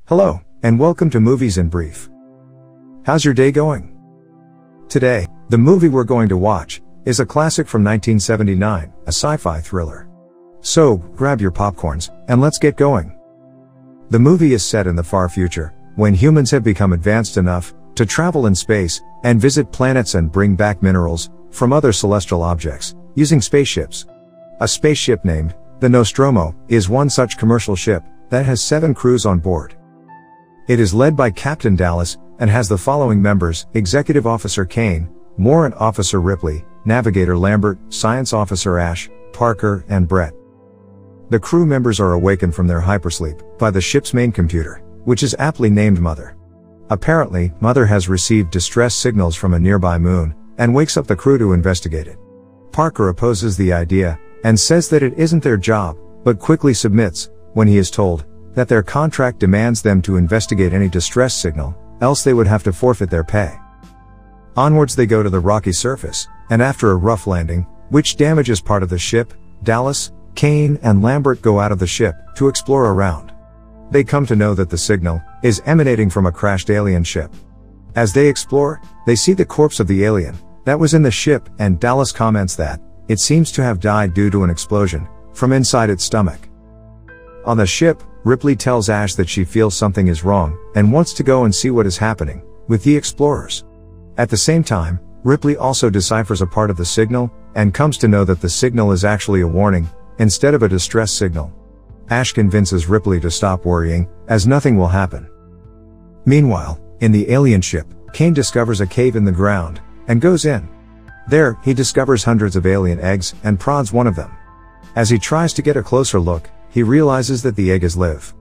Hello, and welcome to Movies in Brief. How's your day going? Today, the movie we're going to watch is a classic from 1979, a sci-fi thriller. So, grab your popcorns, and let's get going. The movie is set in the far future, when humans have become advanced enough to travel in space and visit planets and bring back minerals from other celestial objects, using spaceships. A spaceship named the Nostromo is one such commercial ship that has 7 crews on board. It is led by Captain Dallas, and has the following members: Executive Officer Kane, Warrant Officer Ripley, Navigator Lambert, Science Officer Ash, Parker, and Brett. The crew members are awakened from their hypersleep by the ship's main computer, which is aptly named Mother. Apparently, Mother has received distress signals from a nearby moon, and wakes up the crew to investigate it. Parker opposes the idea, and says that it isn't their job, but quickly submits when he is told that their contract demands them to investigate any distress signal, else they would have to forfeit their pay. Onwards they go to the rocky surface, and after a rough landing, which damages part of the ship, Dallas, Kane, and Lambert go out of the ship to explore around. They come to know that the signal is emanating from a crashed alien ship. As they explore, they see the corpse of the alien that was in the ship, and Dallas comments that it seems to have died due to an explosion from inside its stomach. On the ship, Ripley tells Ash that she feels something is wrong, and wants to go and see what is happening with the explorers. At the same time, Ripley also deciphers a part of the signal, and comes to know that the signal is actually a warning, instead of a distress signal. Ash convinces Ripley to stop worrying, as nothing will happen. Meanwhile, in the alien ship, Kane discovers a cave in the ground, and goes in. There, he discovers hundreds of alien eggs, and prods one of them. As he tries to get a closer look, he realizes that the egg is live.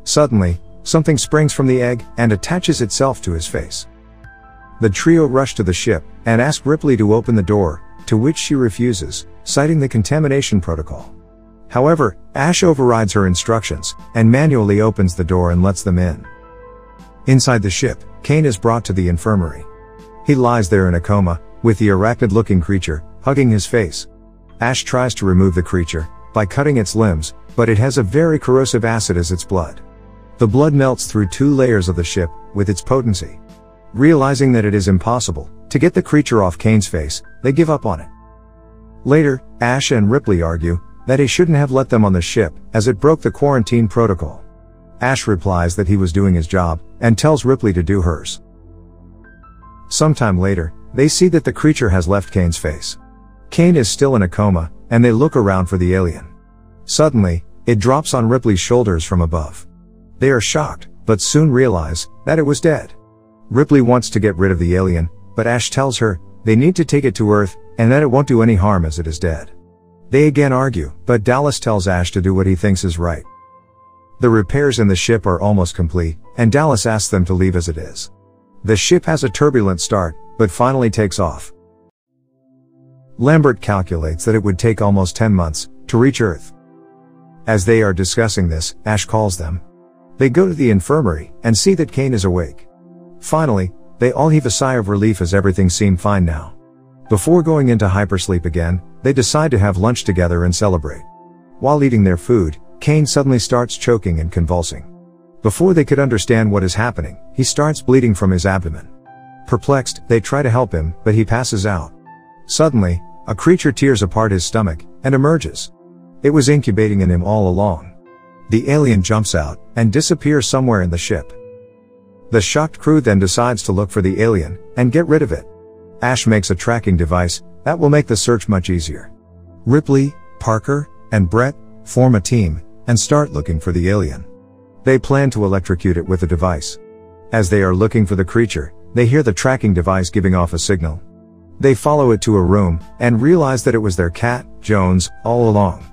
Suddenly, something springs from the egg, and attaches itself to his face. The trio rush to the ship, and ask Ripley to open the door, to which she refuses, citing the contamination protocol. However, Ash overrides her instructions, and manually opens the door and lets them in. Inside the ship, Kane is brought to the infirmary. He lies there in a coma, with the arachnid-looking creature hugging his face. Ash tries to remove the creature by cutting its limbs, but it has a very corrosive acid as its blood. The blood melts through 2 layers of the ship with its potency. Realizing that it is impossible to get the creature off Kane's face, they give up on it. Later, Ash and Ripley argue that he shouldn't have let them on the ship, as it broke the quarantine protocol. Ash replies that he was doing his job, and tells Ripley to do hers. Sometime later, they see that the creature has left Kane's face. Kane is still in a coma, and they look around for the alien. Suddenly, it drops on Ripley's shoulders from above. They are shocked, but soon realize that it was dead. Ripley wants to get rid of the alien, but Ash tells her they need to take it to Earth, and that it won't do any harm as it is dead. They again argue, but Dallas tells Ash to do what he thinks is right. The repairs in the ship are almost complete, and Dallas asks them to leave as it is. The ship has a turbulent start, but finally takes off. Lambert calculates that it would take almost 10 months to reach Earth. As they are discussing this, Ash calls them. They go to the infirmary, and see that Kane is awake. Finally, they all heave a sigh of relief as everything seemed fine now. Before going into hypersleep again, they decide to have lunch together and celebrate. While eating their food, Kane suddenly starts choking and convulsing. Before they could understand what is happening, he starts bleeding from his abdomen. Perplexed, they try to help him, but he passes out. Suddenly, a creature tears apart his stomach, and emerges. It was incubating in him all along. The alien jumps out, and disappears somewhere in the ship. The shocked crew then decides to look for the alien, and get rid of it. Ash makes a tracking device that will make the search much easier. Ripley, Parker, and Brett form a team, and start looking for the alien. They plan to electrocute it with the device. As they are looking for the creature, they hear the tracking device giving off a signal. They follow it to a room, and realize that it was their cat, Jones, all along.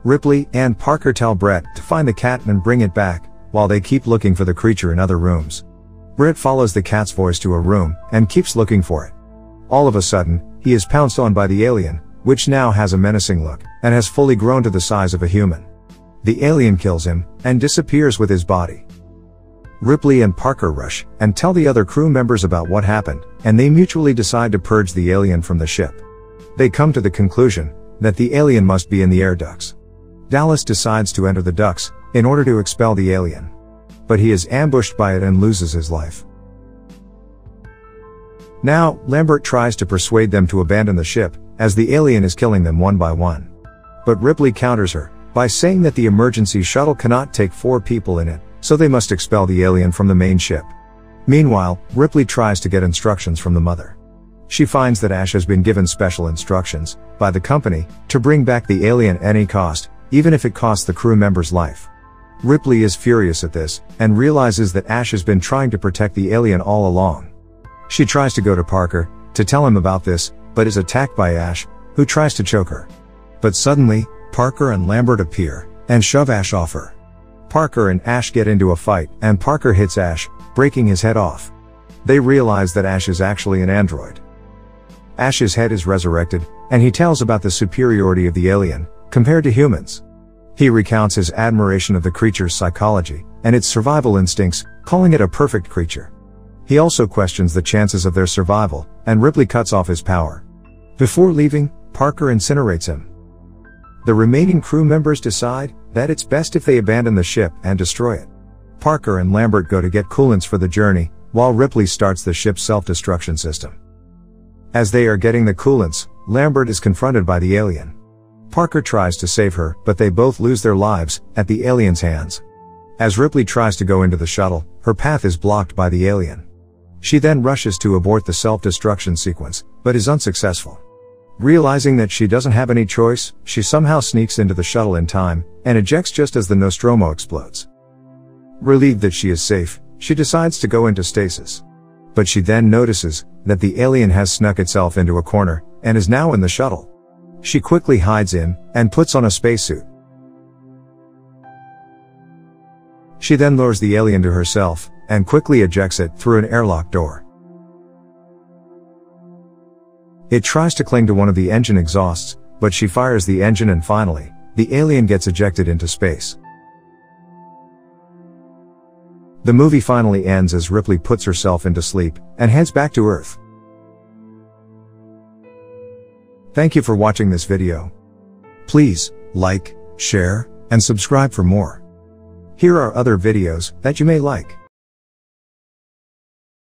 Ripley and Parker tell Brett to find the cat and bring it back, while they keep looking for the creature in other rooms. Brett follows the cat's voice to a room, and keeps looking for it. All of a sudden, he is pounced on by the alien, which now has a menacing look, and has fully grown to the size of a human. The alien kills him, and disappears with his body. Ripley and Parker rush, and tell the other crew members about what happened, and they mutually decide to purge the alien from the ship. They come to the conclusion that the alien must be in the air ducts. Dallas decides to enter the ducts in order to expel the alien. but he is ambushed by it and loses his life. Now, Lambert tries to persuade them to abandon the ship, as the alien is killing them one by one. But Ripley counters her, by saying that the emergency shuttle cannot take 4 people in it, so they must expel the alien from the main ship. Meanwhile, Ripley tries to get instructions from the mother. She finds that Ash has been given special instructions, by the company, to bring back the alien at any cost, even if it costs the crew member's life. Ripley is furious at this, and realizes that Ash has been trying to protect the alien all along. She tries to go to Parker, to tell him about this, but is attacked by Ash, who tries to choke her. But suddenly, Parker and Lambert appear, and shove Ash off her. Parker and Ash get into a fight, and Parker hits Ash, breaking his head off. They realize that Ash is actually an android. Ash's head is resurrected, and he tells about the superiority of the alien, compared to humans. He recounts his admiration of the creature's psychology, and its survival instincts, calling it a perfect creature. He also questions the chances of their survival, and Ripley cuts off his power. Before leaving, Parker incinerates him. The remaining crew members decide that it's best if they abandon the ship and destroy it. Parker and Lambert go to get coolants for the journey, while Ripley starts the ship's self-destruction system. As they are getting the coolants, Lambert is confronted by the alien. Parker tries to save her, but they both lose their lives, at the alien's hands. As Ripley tries to go into the shuttle, her path is blocked by the alien. She then rushes to abort the self-destruction sequence, but is unsuccessful. Realizing that she doesn't have any choice, she somehow sneaks into the shuttle in time, and ejects just as the Nostromo explodes. Relieved that she is safe, she decides to go into stasis. But she then notices that the alien has snuck itself into a corner, and is now in the shuttle. She quickly hides in, and puts on a spacesuit. She then lures the alien to herself, and quickly ejects it through an airlock door. It tries to cling to one of the engine exhausts, but she fires the engine and finally, the alien gets ejected into space. The movie finally ends as Ripley puts herself into sleep, and heads back to Earth. Thank you for watching this video. Please, like, share, and subscribe for more. Here are other videos that you may like.